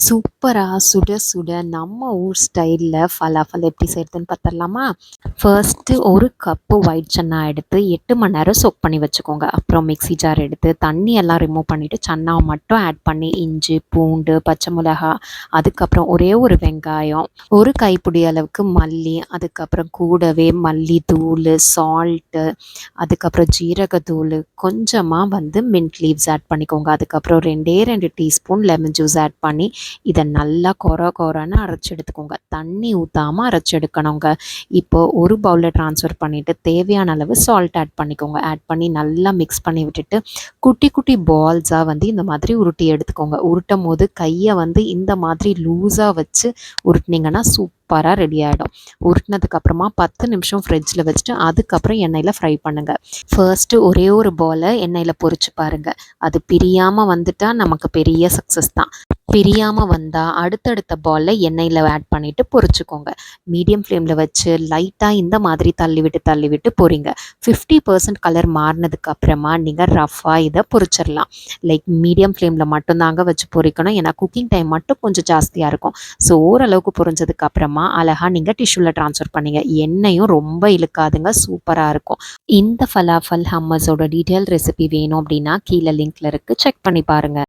சூப்பரா சுட சுட நம்ம ஊர் ஸ்டைலில் ஃபலாஃபல் எப்படி செய்கிறதுன்னு பார்த்துடலாமா? ஃபர்ஸ்ட்டு ஒரு கப்பு ஒயிட் சன்னா எடுத்து 8 மணி நேரம் சோக் பண்ணி வச்சுக்கோங்க. அப்புறம் மிக்ஸி ஜார் எடுத்து தண்ணி எல்லாம் ரிமூவ் பண்ணிவிட்டு சன்னாவை மட்டும் ஆட் பண்ணி இஞ்சி, பூண்டு, பச்சை மிளகா, அதுக்கப்புறம் ஒரே ஒரு வெங்காயம், ஒரு கைப்பிடி அளவுக்கு மல்லி, அதுக்கப்புறம் கூடவே மல்லித்தூள், சால்ட்டு, அதுக்கப்புறம் ஜீரகத்தூள், கொஞ்சமாக மின்ட் லீவ்ஸ் ஆட் பண்ணிக்கோங்க. அதுக்கப்புறம் 2 டீஸ்பூன் லெமன் ஜூஸ் ஆட் பண்ணி இதை நல்லா கொரன்னு அரைச்சி எடுத்துக்கோங்க. தண்ணி ஊற்றாமல் அரைச்சி எடுக்கணுங்க. இப்போது ஒரு பவுலில் ட்ரான்ஸ்ஃபர் பண்ணிவிட்டு தேவையான அளவு சால்ட் ஆட் பண்ணிக்கோங்க. ஆட் பண்ணி நல்லா மிக்ஸ் பண்ணி விட்டுட்டு குட்டி குட்டி பால்ஸாக இந்த மாதிரி உருட்டி எடுத்துக்கோங்க. உருட்டும் போது கையை இந்த மாதிரி லூஸாக வச்சு உருட்டினீங்கன்னா சூப்பராக ரெடி ஆகிடும். உருட்டினதுக்கப்புறமா 10 நிமிஷம் ஃப்ரிட்ஜில் வச்சுட்டு அதுக்கப்புறம் எண்ணெயில் ஃப்ரை பண்ணுங்கள். ஃபர்ஸ்ட்டு ஒரே ஒரு பாலை எண்ணெயில் பொரிச்சு பாருங்கள். அது பிரியாமல் வந்துட்டால் நமக்கு பெரிய சக்ஸஸ் தான். பிரியாமல் வந்தால் அடுத்தடுத்த பாலில் எண்ணெயில் ஆட் பண்ணிவிட்டு பொரிச்சுக்கோங்க. மீடியம் ஃப்ளேமில் வச்சு லைட்டாக இந்த மாதிரி தள்ளி விட்டு பொரிங்க. 50% கலர் மாறினதுக்கு அப்புறமா நீங்கள் ரஃப்பாக இதை பொரிச்சிடலாம். லைக் மீடியம் ஃப்ளேமில் மட்டும்தாங்க வச்சு பொரிக்கணும். ஏன்னா குக்கிங் டைம் மட்டும் கொஞ்சம் ஜாஸ்தியாக இருக்கும். ஸோ ஓரளவுக்கு பொரிஞ்சதுக்கு அப்புறமா அழகாக நீங்கள் டிஷ்யூவில் ட்ரான்ஸ்ஃபர் பண்ணிங்க. எண்ணெயும் ரொம்ப இழுக்காதுங்க, சூப்பராக இருக்கும். இந்த ஃபலாஃபல் ஹம்மஸோட டீட்டெயில் ரெசிபி வேணும் அப்படின்னா கீழே லிங்க்ல இருக்குது, செக் பண்ணி பாருங்கள்.